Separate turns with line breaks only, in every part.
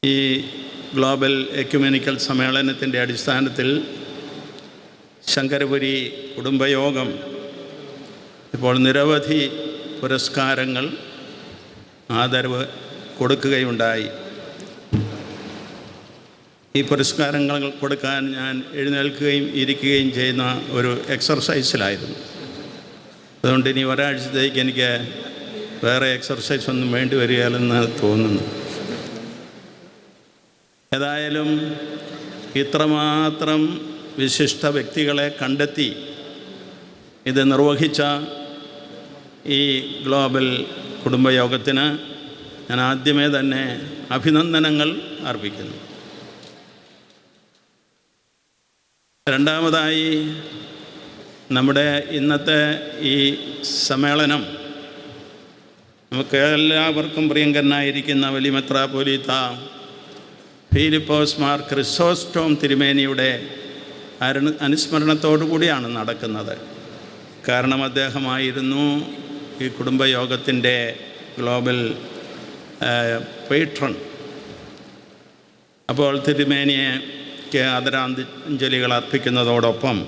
ഈ global ecumenical സമ്മേളനത്തിൻ്റെ അടിസ്ഥാനത്തിൽ ശങ്കരപുരി കുടുംബയോഗം ഇപ്പോൾ നിരവധി പുരസ്കാരങ്ങൾ ആദരവ് കൊടുക്കുകയുണ്ടായി. ഈ പുരസ്കാരങ്ങൾ കൊടുക്കാൻ ഞാൻ എഴുന്നേൽക്കുകയും ഇരിക്കുകയും ചെയ്യുന്ന ഒരു എക്സർസൈസിലായിരുന്നു. അതുകൊണ്ട് ഇനി ഒരാഴ്ചത്തേക്ക് എനിക്ക് വേറെ എക്സർസൈസ് ഒന്നും വേണ്ടി വരികയില്ലെന്ന് തോന്നുന്നു. ഏതായാലും ഇത്രമാത്രം വിശിഷ്ട വ്യക്തികളെ കണ്ടെത്തി ഇത് നിർവഹിച്ച ഈ ഗ്ലോബൽ കുടുംബയോഗത്തിന് ഞാൻ ആദ്യമേ തന്നെ അഭിനന്ദനങ്ങൾ അർപ്പിക്കുന്നു. രണ്ടാമതായി, നമ്മുടെ ഇന്നത്തെ ഈ സമ്മേളനം നമുക്ക് എല്ലാവർക്കും പ്രിയങ്കരനായിരിക്കുന്ന വലിയ മെത്രാപ്പോലീത്ത ഫിലിപ്പോസ് മാർ ക്രിസോസ്റ്റോം തിരുമേനിയുടെ അനുസ്മരണത്തോടു കൂടിയാണ് നടക്കുന്നത്. കാരണം അദ്ദേഹമായിരുന്നു ഈ കുടുംബയോഗത്തിൻ്റെ ഗ്ലോബൽ പേട്രൺ. അപ്പോൾ തിരുമേനിക്ക് ആദരാഞ്ജലികൾ അർപ്പിക്കുന്നതോടൊപ്പം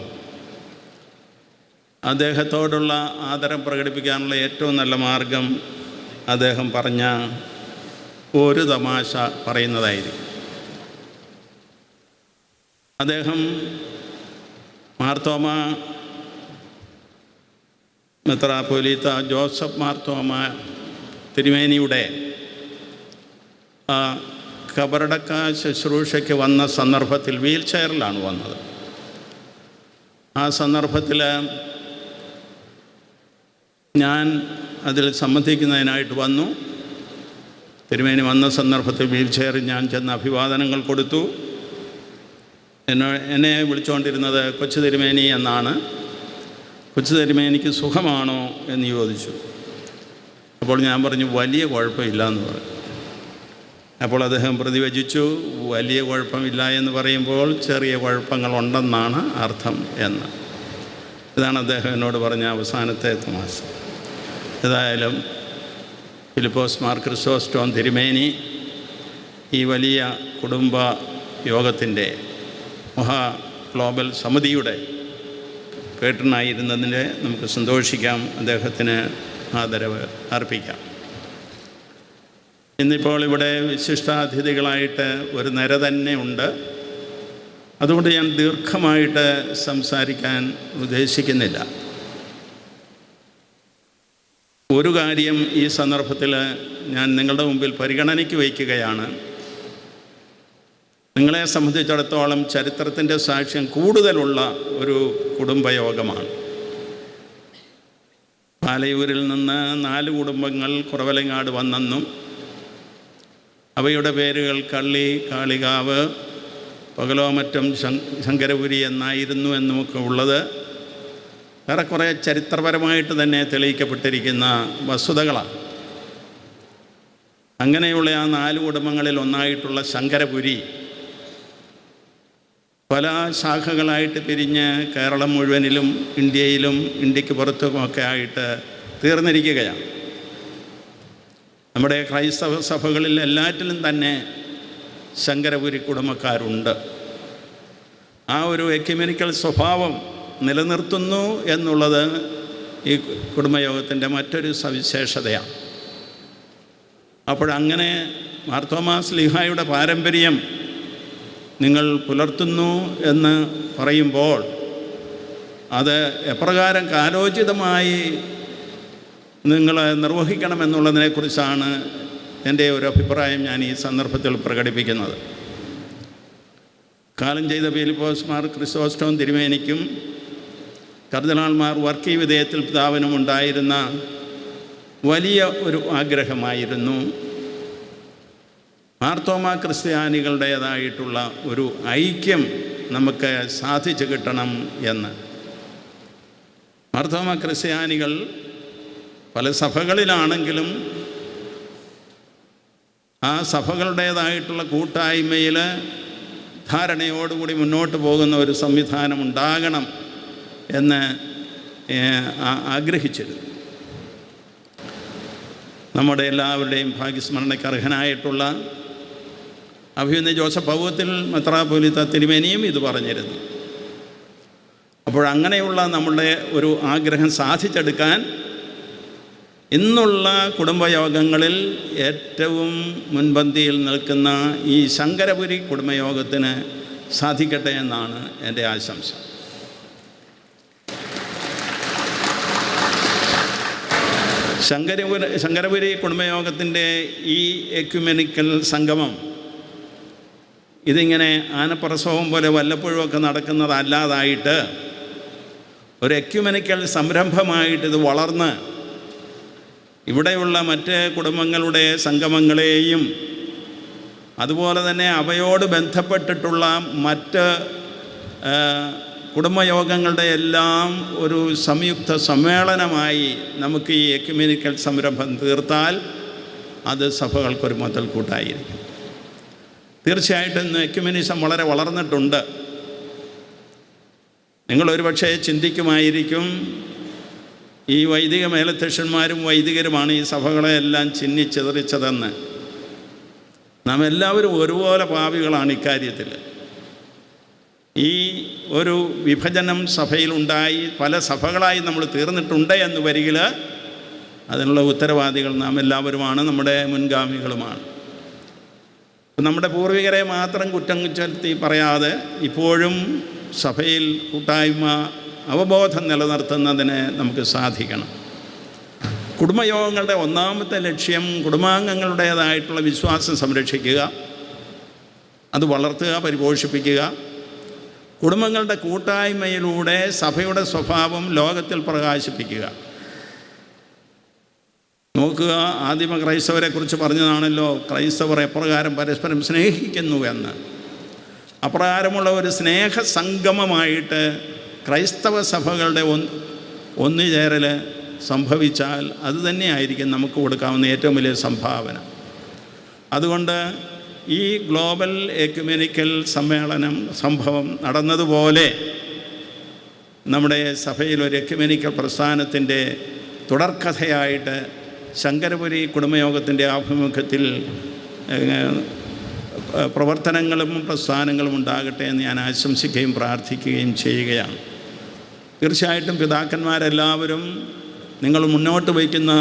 അദ്ദേഹത്തോടുള്ള ആദരം പ്രകടിപ്പിക്കാനുള്ള ഏറ്റവും നല്ല മാർഗം അദ്ദേഹം പറഞ്ഞ ഒരു തമാശ പറയുന്നതായിരിക്കും. അദ്ദേഹം മാർത്തോമ മെത്രാപ്പോലീത്ത ജോസഫ് മാർത്തോമ തിരുമേനിയുടെ കബറടക്ക ശുശ്രൂഷയ്ക്ക് വന്ന സന്ദർഭത്തിൽ വീൽ ചെയറിലാണ് വന്നത്. ആ സന്ദർഭത്തിൽ ഞാൻ അതിൽ സംബന്ധിക്കുന്നതിനായിട്ട് വന്നു. തിരുമേനി വന്ന സന്ദർഭത്തിൽ വീൽ ചെയറിൽ ഞാൻ ചെന്ന് അഭിവാദനങ്ങൾ കൊടുത്തു. എന്നെ വിളിച്ചുകൊണ്ടിരുന്നത് കൊച്ചു തിരുമേനി എന്നാണ്. കൊച്ചു തിരുമേനിക്ക് സുഖമാണോ എന്ന് ചോദിച്ചു. അപ്പോൾ ഞാൻ പറഞ്ഞു വലിയ കുഴപ്പമില്ല എന്ന് പറഞ്ഞു. അപ്പോൾ അദ്ദേഹം പ്രതിവചിച്ചു, വലിയ കുഴപ്പമില്ല എന്ന് പറയുമ്പോൾ ചെറിയ കുഴപ്പങ്ങളുണ്ടെന്നാണ് അർത്ഥം എന്ന്. ഇതാണ് അദ്ദേഹം എന്നോട് പറഞ്ഞ അവസാനത്തെ തമാശ. ഏതായാലും ഫിലിപ്പോസ് മാർ ക്രിസോസ്റ്റോം തിരുമേനി ഈ വലിയ കുടുംബ യോഗത്തിൻ്റെ ഗ്ലോബൽ സമിതിയുടെ പേട്രനായിരുന്നതിനെ നമുക്ക് സന്തോഷിക്കാം, അദ്ദേഹത്തിന് ആദരവ് അർപ്പിക്കാം. ഇന്നിപ്പോൾ ഇവിടെ വിശിഷ്ടാതിഥികളായിട്ട് ഒരു നിര തന്നെ ഉണ്ട്. അതുകൊണ്ട് ഞാൻ ദീർഘമായിട്ട് സംസാരിക്കാൻ ഉദ്ദേശിക്കുന്നില്ല. ഒരു കാര്യം ഈ സന്ദർഭത്തിൽ ഞാൻ നിങ്ങളുടെ മുമ്പിൽ പരിഗണനയ്ക്ക് വയ്ക്കുകയാണ്. നിങ്ങളെ സംബന്ധിച്ചിടത്തോളം ചരിത്രത്തിൻ്റെ സാക്ഷ്യം കൂടുതലുള്ള ഒരു കുടുംബയോഗമാണ്. പാലയൂരിൽ നിന്ന് 4 കുടുംബങ്ങൾ കുറവലങ്ങാട് വന്നെന്നും അവയുടെ പേരുകൾ കള്ളി, കാളികാവ്, പകലോമറ്റം, ശങ്കരപുരി എന്നായിരുന്നു എന്നുമൊക്കെ ഉള്ളത് ഏറെക്കുറെ ചരിത്രപരമായിട്ട് തന്നെ തെളിയിക്കപ്പെട്ടിരിക്കുന്ന വസ്തുതകളാണ്. അങ്ങനെയുള്ള ആ 4 കുടുംബങ്ങളിൽ ഒന്നായിട്ടുള്ള ശങ്കരപുരി പല ശാഖകളായിട്ട് പിരിഞ്ഞ് കേരളം മുഴുവനിലും ഇന്ത്യയിലും ഇന്ത്യക്ക് പുറത്തുമൊക്കെ ആയിട്ട് തീർന്നിരിക്കുകയാണ്. നമ്മുടെ ക്രൈസ്തവ സഭകളിൽ എല്ലാറ്റിലും തന്നെ ശങ്കരപുരി കുടുംബക്കാരുണ്ട്. ആ ഒരു എക്യുമെനിക്കൽ സ്വഭാവം നിലനിർത്തുന്നു എന്നുള്ളത് ഈ കുടുംബയോഗത്തിൻ്റെ മറ്റൊരു സവിശേഷതയാണ്. അപ്പോഴങ്ങനെ മാർത്തോമാ ശ്ലീഹായുടെ പാരമ്പര്യം നിങ്ങൾ പുലർത്തുന്നു എന്ന് പറയുമ്പോൾ അത് എപ്രകാരം കാലോചിതമായി നിങ്ങൾ നിർവഹിക്കണമെന്നുള്ളതിനെക്കുറിച്ചാണ് എൻ്റെ ഒരു അഭിപ്രായം ഞാൻ ഈ സന്ദർഭത്തിൽ പ്രകടിപ്പിക്കുന്നത്. കാലം ചെയ്ത ഫിലിപ്പോസ് മാർ ക്രിസോസ്റ്റോം തിരുമേനിക്കും കർദിനാൾമാർ വർക്കി വിധേയത്തിൽ പിതാവിനും ഉണ്ടായിരുന്ന വലിയ ഒരു ആഗ്രഹമായിരുന്നു മാർത്തോമാ ക്രിസ്ത്യാനികളുടേതായിട്ടുള്ള ഒരു ഐക്യം നമുക്ക് സാധിച്ചു കിട്ടണം എന്ന്. മാർത്തോമാ ക്രിസ്ത്യാനികൾ പല സഭകളിലാണെങ്കിലും ആ സഭകളുടേതായിട്ടുള്ള കൂട്ടായ്മയിൽ ധാരണയോടുകൂടി മുന്നോട്ട് പോകുന്ന ഒരു സംവിധാനം ഉണ്ടാകണം എന്ന് ആഗ്രഹിച്ചിരുന്നു. നമ്മുടെ എല്ലാവരുടെയും ഭാഗ്യസ്മരണയ്ക്ക് അർഹനായിട്ടുള്ള അഭിമന്യ ജോസഫ് പൗവത്തിൽ മെത്രാപ്പോലീത്ത തിരുമേനിയും ഇത് പറഞ്ഞിരുന്നു. അപ്പോഴങ്ങനെയുള്ള നമ്മളുടെ ഒരു ആഗ്രഹം സാധിച്ചെടുക്കാൻ ഇന്നുള്ള കുടുംബയോഗങ്ങളിൽ ഏറ്റവും മുൻപന്തിയിൽ നിൽക്കുന്ന ഈ ശങ്കരപുരി കുടുംബയോഗത്തിന് സാധിക്കട്ടെ എന്നാണ് എൻ്റെ ആശംസ. ശങ്കരപുരി കുടുംബയോഗത്തിൻ്റെ ഈ എക്യുമെനിക്കൽ സംഗമം ഇതിങ്ങനെ ആനപ്രസവം പോലെ വല്ലപ്പോഴുമൊക്കെ നടക്കുന്നതല്ലാതായിട്ട് ഒരു എക്യുമെനിക്കൽ സംരംഭമായിട്ട് ഇത് വളർന്ന് ഇവിടെയുള്ള മറ്റ് കുടുംബങ്ങളുടെ സംഗമങ്ങളെയും അതുപോലെ തന്നെ അവയോട് ബന്ധപ്പെട്ടിട്ടുള്ള മറ്റ് കുടുംബയോഗങ്ങളുടെ എല്ലാം ഒരു സംയുക്ത സമ്മേളനമായി നമുക്ക് ഈ എക്യുമെനിക്കൽ സംരംഭം തീർത്താൽ അത് സഭകൾക്കൊരു മുതൽക്കൂട്ടായിരിക്കും. തീർച്ചയായിട്ടും ഇന്ന് എക്യുമെനിസം വളരെ വളർന്നിട്ടുണ്ട്. നിങ്ങളൊരു പക്ഷേ ചിന്തിക്കുമായിരിക്കും, ഈ വൈദിക മേലധ്യക്ഷന്മാരും വൈദികരുമാണ് ഈ സഭകളെല്ലാം ചിന്നിച്ചെതറിച്ചതെന്ന്. നാം എല്ലാവരും ഒരുപോലെ പാപികളാണ് ഇക്കാര്യത്തിൽ. ഈ ഒരു വിഭജനം സഭയിലുണ്ടായി പല സഭകളായി നമ്മൾ തീർന്നിട്ടുണ്ട് എന്ന് വരികിൽ അതിനുള്ള ഉത്തരവാദികൾ നാം എല്ലാവരുമാണ്, നമ്മുടെ മുൻഗാമികളുമാണ്. നമ്മുടെ പൂർവികരെ മാത്രം കുറ്റം ചൊലുത്തി പറയാതെ ഇപ്പോഴും സഭയിൽ കൂട്ടായ്മ അവബോധം നിലനിർത്തുന്നതിന് നമുക്ക് സാധിക്കണം. കുടുംബയോഗങ്ങളുടെ ഒന്നാമത്തെ ലക്ഷ്യം കുടുംബാംഗങ്ങളുടേതായിട്ടുള്ള വിശ്വാസം സംരക്ഷിക്കുക, അത് വളർത്തുക, പരിപോഷിപ്പിക്കുക. കുടുംബങ്ങളുടെ കൂട്ടായ്മയിലൂടെ സഭയുടെ സ്വഭാവം ലോകത്തിൽ പ്രകാശിപ്പിക്കുക. നോക്കുക, ആദിമ ക്രൈസ്തവരെക്കുറിച്ച് പറഞ്ഞതാണല്ലോ, ക്രൈസ്തവർ എപ്രകാരം പരസ്പരം സ്നേഹിക്കുന്നു എന്ന്. അപ്രകാരമുള്ള ഒരു സ്നേഹസംഗമമായിട്ട് ക്രൈസ്തവ സഭകളുടെ ഒന്നുചേരൽ സംഭവിച്ചാൽ അത് തന്നെയായിരിക്കും നമുക്ക് കൊടുക്കാവുന്ന ഏറ്റവും വലിയ സംഭാവന. അതുകൊണ്ട് ഈ ഗ്ലോബൽ എക്യുമെനിക്കൽ സമ്മേളനം സംഭവം നടന്നതുപോലെ നമ്മുടെ സഭയിൽ ഒരു എക്യുമെനിക്കൽ പ്രസ്ഥാനത്തിൻ്റെ തുടർക്കഥയായിട്ട് ശങ്കരപുരി കുടുംബയോഗത്തിൻ്റെ ആഭിമുഖ്യത്തിൽ പ്രവർത്തനങ്ങളും പ്രസ്ഥാനങ്ങളും ഉണ്ടാകട്ടെ എന്ന് ഞാൻ ആശംസിക്കുകയും പ്രാർത്ഥിക്കുകയും ചെയ്യുകയാണ്. തീർച്ചയായിട്ടും പിതാക്കന്മാരെല്ലാവരും നിങ്ങൾ മുന്നോട്ട് വയ്ക്കുന്ന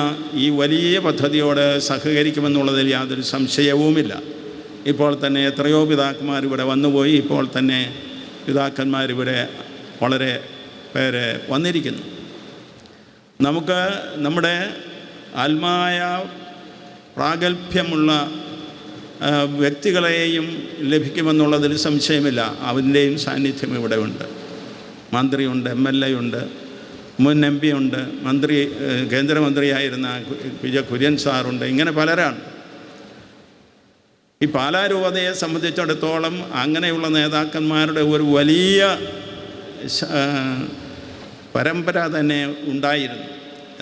ഈ വലിയ പദ്ധതിയോട് സഹകരിക്കുമെന്നുള്ളതിൽ യാതൊരു സംശയവുമില്ല. ഇപ്പോൾ തന്നെ എത്രയോ പിതാക്കന്മാരിവിടെ വന്നുപോയി, ഇപ്പോൾ തന്നെ പിതാക്കന്മാരിവിടെ വളരെ പേര് വന്നിരിക്കുന്നു. നമുക്ക് നമ്മുടെ ആത്മായ പ്രാഗൽഭ്യമുള്ള വ്യക്തികളെയും ലഭിക്കുമെന്നുള്ളതിൽ സംശയമില്ല. അവൻ്റെയും സാന്നിധ്യം ഇവിടെ ഉണ്ട്. മന്ത്രിയുണ്ട്, MLA ഉണ്ട്, മുൻ MP ഉണ്ട്, കേന്ദ്രമന്ത്രിയായിരുന്ന PJ കുര്യൻ സാറുണ്ട്. ഇങ്ങനെ പലരാണ്. ഈ പാലാ രൂപതയെ സംബന്ധിച്ചിടത്തോളം അങ്ങനെയുള്ള നേതാക്കന്മാരുടെ ഒരു വലിയ പരമ്പര തന്നെ ഉണ്ടായിരുന്നു.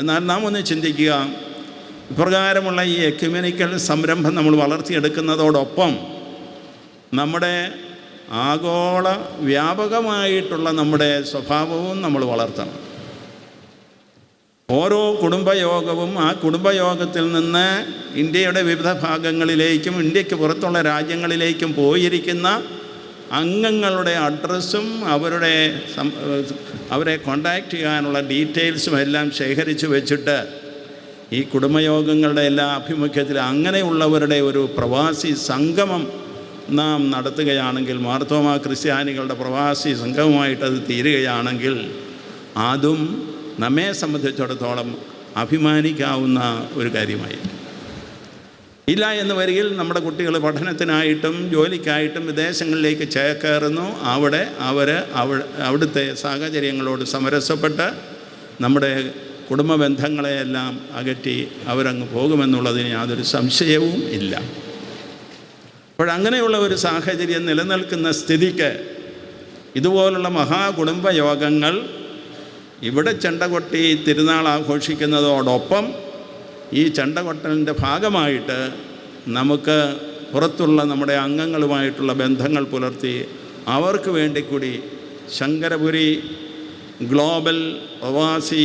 എന്നാൽ നാം ഒന്ന് ചിന്തിക്കുക, ഇപ്രകാരമുള്ള ഈ എക്യുമെനിക്കൽ സംരംഭം നമ്മൾ വളർത്തിയെടുക്കുന്നതോടൊപ്പം നമ്മുടെ ആഗോള വ്യാപകമായിട്ടുള്ള നമ്മുടെ സ്വഭാവവും നമ്മൾ വളർത്തണം. ഓരോ കുടുംബയോഗവും ആ കുടുംബയോഗത്തിൽ നിന്ന് ഇന്ത്യയുടെ വിവിധ ഭാഗങ്ങളിലേക്കും ഇന്ത്യക്ക് പുറത്തുള്ള രാജ്യങ്ങളിലേക്കും പോയിരിക്കുന്ന അംഗങ്ങളുടെ അഡ്രസ്സും അവരെ കോണ്ടാക്റ്റ് ചെയ്യാനുള്ള ഡീറ്റെയിൽസും എല്ലാം ശേഖരിച്ച് വെച്ചിട്ട് ഈ കുടുംബയോഗങ്ങളുടെ എല്ലാ ആഭിമുഖ്യത്തിലും അങ്ങനെയുള്ളവരുടെ ഒരു പ്രവാസി സംഗമം നാം നടത്തുകയാണെങ്കിൽ, മാർത്തോമാ ക്രിസ്ത്യാനികളുടെ പ്രവാസി സംഗമമായിട്ടത് തീരുകയാണെങ്കിൽ അതും നമ്മെ സംബന്ധിച്ചിടത്തോളം അഭിമാനിക്കാവുന്ന ഒരു കാര്യമായിരിക്കും. ഇല്ല എന്ന് വരികിൽ നമ്മുടെ കുട്ടികൾ പഠനത്തിനായിട്ടും ജോലിക്കായിട്ടും വിദേശങ്ങളിലേക്ക് ചേക്കേറുന്നു. അവിടെ അവിടുത്തെ സാഹചര്യങ്ങളോട് സമരസപ്പെട്ട് നമ്മുടെ കുടുംബ ബന്ധങ്ങളെയെല്ലാം അകറ്റി അവരങ്ങ് പോകുമെന്നുള്ളതിന് യാതൊരു സംശയവും ഇല്ല. അപ്പോഴങ്ങനെയുള്ള ഒരു സാഹചര്യം നിലനിൽക്കുന്ന സ്ഥിതിക്ക് ഇതുപോലുള്ള മഹാകുടുംബ യോഗങ്ങൾ ഇവിടെ ചെണ്ടകൊട്ടി തിരുനാൾ ആഘോഷിക്കുന്നതോടൊപ്പം ഈ ചെണ്ടകൊട്ടലിൻ്റെ ഭാഗമായിട്ട് നമുക്ക് പുറത്തുള്ള നമ്മുടെ അംഗങ്ങളുമായിട്ടുള്ള ബന്ധങ്ങൾ പുലർത്തി അവർക്ക് വേണ്ടി കൂടി ശങ്കരപുരി ഗ്ലോബൽ പ്രവാസി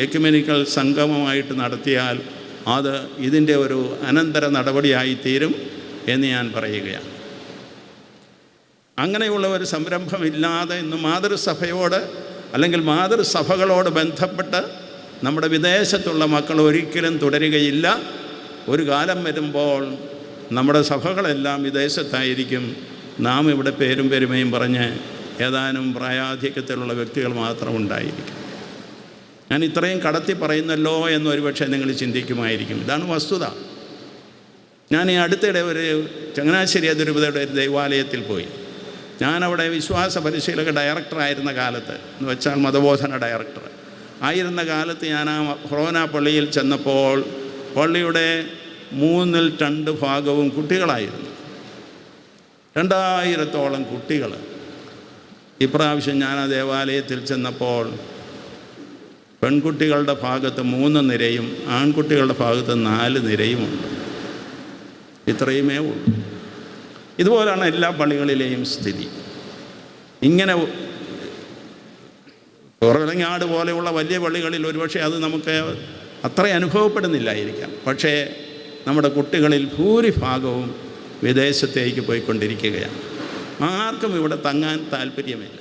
എക്യുമെനിക്കൽ സംഗമമായിട്ട് നടത്തിയാൽ അത് ഇതിൻ്റെ ഒരു അനന്തര നടപടിയായി തീരും എന്ന് ഞാൻ പറയുകയാണ്. അങ്ങനെയുള്ള ഒരു സംരംഭമില്ലാതെ ഇന്ന് മാതൃസഭയോട് അല്ലെങ്കിൽ മാതൃസഭകളോട് ബന്ധപ്പെട്ട് നമ്മുടെ വിദേശത്തുള്ള മക്കൾ ഒരിക്കലും തുടരുകയില്ല. ഒരു കാലം വരുമ്പോൾ നമ്മുടെ സഭകളെല്ലാം വിദേശത്തായിരിക്കും. നാം ഇവിടെ പേരും പെരുമയും പറഞ്ഞ് ഏതാനും പ്രായാധിക്യത്തിലുള്ള വ്യക്തികൾ മാത്രം ഉണ്ടായിരിക്കും. ഞാൻ ഇത്രയും കടത്തി പറയുന്നല്ലോ എന്നൊരു പക്ഷേ നിങ്ങൾ ചിന്തിക്കുമായിരിക്കും. ഇതാണ് വസ്തുത. ഞാൻ ഈ അടുത്തിടെ ഒരു ചങ്ങനാശ്ശേരി അതിരൂപതയുടെ ഒരു ദൈവാലയത്തിൽ പോയി. ഞാനവിടെ വിശ്വാസ പരിശീലക ഡയറക്ടറായിരുന്ന കാലത്ത്, എന്ന് വെച്ചാൽ മതബോധന ഡയറക്ടർ ആയിരുന്ന കാലത്ത് ഞാൻ ആ ഫൊറോന പള്ളിയിൽ ചെന്നപ്പോൾ പള്ളിയുടെ 2/3 ഭാഗവും കുട്ടികളായിരുന്നു. 2000-ഓളം കുട്ടികൾ. ഇപ്രാവശ്യം ഞാൻ ആ ദേവാലയത്തിൽ ചെന്നപ്പോൾ പെൺകുട്ടികളുടെ ഭാഗത്ത് 3 നിരയും ആൺകുട്ടികളുടെ ഭാഗത്ത് 4 നിരയുമുണ്ട്. ഇത്രയുമേ ഉള്ളൂ. ഇതുപോലെയാണ് എല്ലാ പള്ളികളിലെയും സ്ഥിതി. ഇങ്ങനെ കുറവലങ്ങാട് പോലെയുള്ള വലിയ പള്ളികളിൽ ഒരുപക്ഷെ അത് നമുക്ക് അത്ര അനുഭവപ്പെടുന്നില്ലായിരിക്കാം. പക്ഷേ നമ്മുടെ കുട്ടികളിൽ ഭൂരിഭാഗവും വിദേശത്തേക്ക് പോയിക്കൊണ്ടിരിക്കുകയാണ്. ആർക്കും ഇവിടെ തങ്ങാൻ താല്പര്യമില്ല.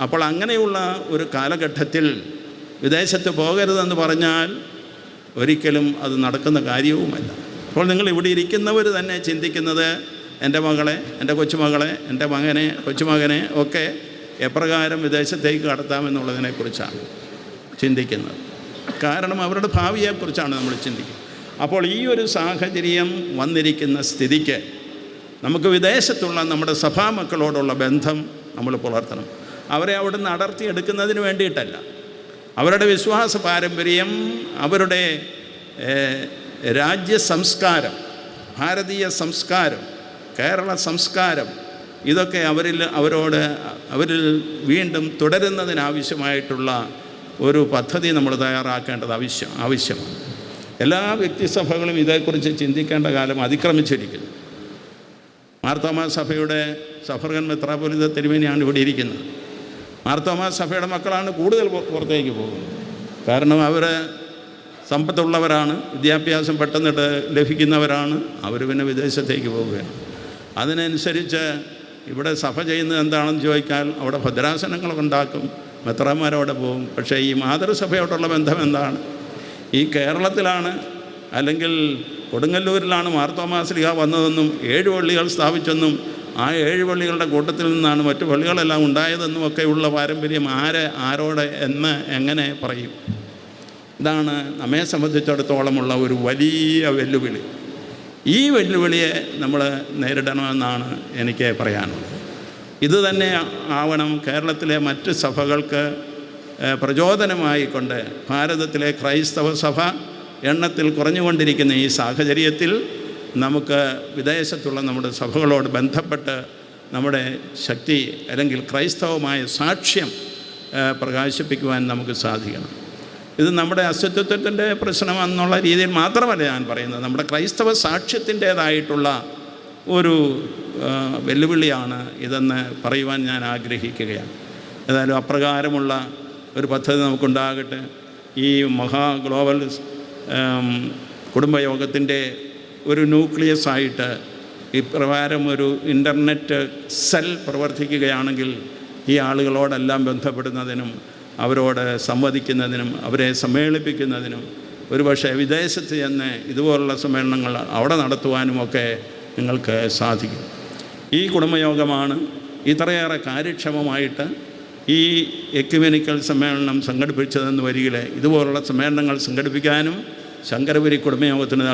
അപ്പോൾ അങ്ങനെയുള്ള ഒരു കാലഘട്ടത്തിൽ വിദേശത്ത് പോകരുതെന്ന് പറഞ്ഞാൽ ഒരിക്കലും അത് നടക്കുന്ന കാര്യവുമല്ല. അപ്പോൾ നിങ്ങൾ ഇവിടെ ഇരിക്കുന്നവർ തന്നെ ചിന്തിക്കുന്നത് എൻ്റെ മകളെ, എൻ്റെ കൊച്ചുമകളെ, എൻ്റെ മകനെ, കൊച്ചുമകനെ ഒക്കെ എപ്രകാരം വിദേശത്തേക്ക് കടത്താമെന്നുള്ളതിനെക്കുറിച്ചാണ് ചിന്തിക്കുന്നത്. കാരണം അവരുടെ ഭാവിയെക്കുറിച്ചാണ് നമ്മൾ ചിന്തിക്കുന്നത്. അപ്പോൾ ഈ ഒരു സാഹചര്യം വന്നിരിക്കുന്ന സ്ഥിതിക്ക് നമുക്ക് വിദേശത്തുള്ള നമ്മുടെ സഭാമക്കളോടുള്ള ബന്ധം നമ്മൾ പുലർത്തണം. അവരെ അവിടെ നിന്ന് അടർത്തിയെടുക്കുന്നതിന് വേണ്ടിയിട്ടല്ല. അവരുടെ വിശ്വാസ പാരമ്പര്യം, അവരുടെ രാജ്യ സംസ്കാരം, ഭാരതീയ സംസ്കാരം, കേരള സംസ്കാരം, ഇതൊക്കെ അവരിൽ വീണ്ടും തുടരുന്നതിനാവശ്യമായിട്ടുള്ള ഒരു പദ്ധതി നമ്മൾ തയ്യാറാക്കേണ്ടത് ആവശ്യമാണ്. എല്ലാ വ്യക്തിസഭകളും ഇതേക്കുറിച്ച് ചിന്തിക്കേണ്ട കാലം അതിക്രമിച്ചിരിക്കുന്നു. മാർത്തോമാ സഭയുടെ സഫർഗൻ മെത്രാപ്പൊലീത്ത തിരുമേനിയാണ് ഇവിടെ ഇരിക്കുന്നത്. മാർത്തോമാ സഭയുടെ മക്കളാണ് കൂടുതൽ പുറത്തേക്ക് പോകുന്നത്. കാരണം അവർ സമ്പത്തുള്ളവരാണ്, വിദ്യാഭ്യാസം പെട്ടെന്ന് ലഭിക്കുന്നവരാണ്. അവർ പിന്നെ വിദേശത്തേക്ക് പോവുകയാണ്. അതിനനുസരിച്ച് ഇവിടെ സഭ ചെയ്യുന്നത് എന്താണെന്ന് ചോദിച്ചാൽ അവിടെ ഭദ്രാസനങ്ങളൊക്കെ ഉണ്ടാക്കും, മെത്രാന്മാരവിടെ പോകും. പക്ഷേ ഈ മാതൃസഭയോടുള്ള ബന്ധം എന്താണ്? ഈ കേരളത്തിലാണ് അല്ലെങ്കിൽ കൊടുങ്ങല്ലൂരിലാണ് മാർത്തോമാ ശ്ലീഹ വന്നതെന്നും 7 പള്ളികൾ സ്ഥാപിച്ചെന്നും ആ 7 പള്ളികളുടെ കൂട്ടത്തിൽ നിന്നാണ് മറ്റു പള്ളികളെല്ലാം ഉണ്ടായതെന്നും ഒക്കെയുള്ള പാരമ്പര്യം ആരോട് എങ്ങനെ പറയും? ഇതാണ് നമ്മെ സംബന്ധിച്ചിടത്തോളമുള്ള ഒരു വലിയ വെല്ലുവിളി. ഈ വെല്ലുവിളിയെ നമ്മൾ നേരിടണമെന്നാണ് എനിക്ക് പറയാനുള്ളത്. ഇത് തന്നെ ആവണം കേരളത്തിലെ മറ്റ് സഭകൾക്ക് പ്രചോദനമായിക്കൊണ്ട് ഭാരതത്തിലെ ക്രൈസ്തവ സഭ എണ്ണത്തിൽ കുറഞ്ഞുകൊണ്ടിരിക്കുന്ന ഈ സാഹചര്യത്തിൽ നമുക്ക് വിദേശത്തുള്ള നമ്മുടെ സഭകളോട് ബന്ധപ്പെട്ട് നമ്മുടെ ശക്തി അല്ലെങ്കിൽ ക്രൈസ്തവമായ സാക്ഷ്യം പ്രകാശിപ്പിക്കുവാൻ നമുക്ക് സാധിക്കണം. ഇത് നമ്മുടെ അസ്തിത്വത്തിൻ്റെ പ്രശ്നം എന്നുള്ള രീതിയിൽ മാത്രമല്ല ഞാൻ പറയുന്നത്, നമ്മുടെ ക്രൈസ്തവ സാക്ഷ്യത്തിൻ്റേതായിട്ടുള്ള ഒരു വെല്ലുവിളിയാണ് ഇതെന്ന് പറയുവാൻ ഞാൻ ആഗ്രഹിക്കുകയാണ്. ഏതായാലും അപ്രകാരമുള്ള ഒരു പദ്ധതി നമുക്കുണ്ടാകട്ടെ. ഈ ഗ്ലോബൽ കുടുംബയോഗത്തിൻ്റെ ഒരു ന്യൂക്ലിയസായിട്ട് ഇപ്രകാരം ഒരു ഇൻ്റർനെറ്റ് സെൽ പ്രവർത്തിക്കുകയാണെങ്കിൽ ഈ ആളുകളോടെല്ലാം ബന്ധപ്പെടുന്നതിനും അവരോട് സംവദിക്കുന്നതിനും അവരെ സമ്മേളിപ്പിക്കുന്നതിനും ഒരുപക്ഷെ വിദേശത്ത് ചെന്ന് ഇതുപോലുള്ള സമ്മേളനങ്ങൾ അവിടെ നടത്തുവാനുമൊക്കെ നിങ്ങൾക്ക് സാധിക്കും. ഈ കുടുംബയോഗമാണ് ഇത്രയേറെ കാര്യക്ഷമമായിട്ട് ഈ എക്യുമെനിക്കൽ സമ്മേളനം സംഘടിപ്പിച്ചതെന്ന് വരികിൽ ഇതുപോലുള്ള സമ്മേളനങ്ങൾ സംഘടിപ്പിക്കാനും ശങ്കരപുരി കുടുംബയോഗത്തിന്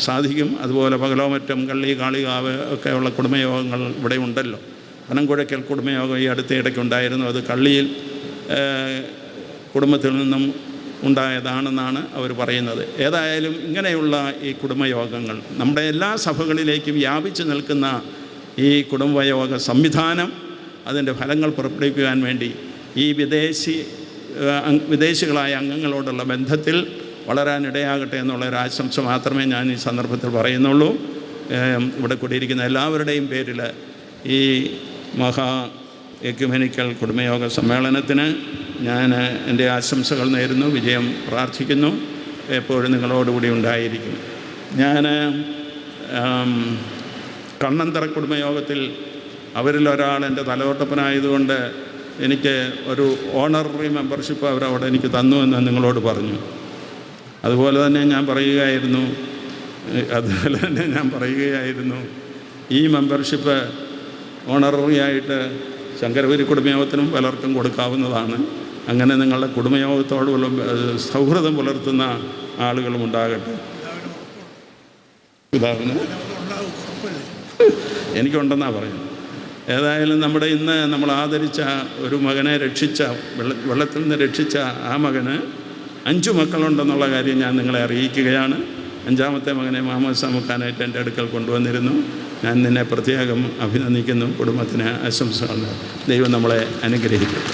സാധിക്കും. അതുപോലെ പകലോമറ്റം, കള്ളി, കാളികാവ് ഒക്കെയുള്ള കുടുംബയോഗങ്ങൾ ഇവിടെ ഉണ്ടല്ലോ. പനംകുഴയ്ക്കൽ കുടുംബയോഗം ഈ അടുത്തിടയ്ക്ക് ഉണ്ടായിരുന്നു. അത് കള്ളിയിൽ കുടുംബത്തിൽ നിന്നും ഉണ്ടായതാണെന്നാണ് അവർ പറയുന്നത്. ഏതായാലും ഇങ്ങനെയുള്ള ഈ കുടുംബയോഗങ്ങൾ നമ്മുടെ എല്ലാ സഭകളിലേക്കും വ്യാപിച്ചു നിൽക്കുന്ന ഈ കുടുംബയോഗ സംവിധാനം അതിൻ്റെ ഫലങ്ങൾ പുറപ്പെടുവിക്കുവാൻ വേണ്ടി ഈ വിദേശികളായ അംഗങ്ങളോടുള്ള ബന്ധത്തിൽ വളരാനിടയാകട്ടെ എന്നുള്ളൊരു ആശംസ മാത്രമേ ഞാൻ ഈ സന്ദർഭത്തിൽ പറയുന്നുള്ളൂ. ഇവിടെ കൂടിയിരിക്കുന്ന എല്ലാവരുടെയും പേരിൽ ഈ എക്യുമെനിക്കൽ കുടുംബയോഗ സമ്മേളനത്തിന് ഞാൻ എൻ്റെ ആശംസകൾ നേരുന്നു, വിജയം പ്രാർത്ഥിക്കുന്നു. എപ്പോഴും നിങ്ങളോടുകൂടി ഉണ്ടായിരിക്കും. ഞാൻ കണ്ണന്തറ കുടുംബയോഗത്തിൽ അവരിലൊരാൾ എൻ്റെ തലതൊട്ടപ്പനായതുകൊണ്ട് എനിക്ക് ഒരു ഓണററി മെമ്പർഷിപ്പ് അവരവിടെ എനിക്ക് തന്നു എന്ന് നിങ്ങളോട് പറഞ്ഞു. അതുപോലെ തന്നെ ഞാൻ പറയുകയായിരുന്നു ഈ മെമ്പർഷിപ്പ് ഓണററി ആയിട്ട് ശങ്കരപുരി കുടുംബയോഗത്തിനും പലർക്കും കൊടുക്കാവുന്നതാണ്. അങ്ങനെ നിങ്ങളുടെ കുടുംബയോഗത്തോട് സൗഹൃദം പുലർത്തുന്ന ആളുകളും ഉണ്ടാകട്ടെ. പിതാവിന് എനിക്കുണ്ടെന്നാണ് പറയുന്നത്. ഏതായാലും ഇന്ന് നമ്മൾ ആദരിച്ച ഒരു മകനെ വെള്ളത്തിൽ നിന്ന് രക്ഷിച്ച ആ മകന് 5 മക്കളുണ്ടെന്നുള്ള കാര്യം ഞാൻ നിങ്ങളെ അറിയിക്കുകയാണ്. 5ാമത്തെ മകനെ മുഹമ്മദ് സാമുഖാനായിട്ട് എൻ്റെ അടുക്കൽ കൊണ്ടുവന്നിരുന്നു. ഞാൻ നിന്നെ പ്രത്യേകം അഭിനന്ദിക്കുന്നു. കുടുംബത്തിന് ആശംസകൾ. ദൈവം നമ്മളെ അനുഗ്രഹിക്കട്ടെ.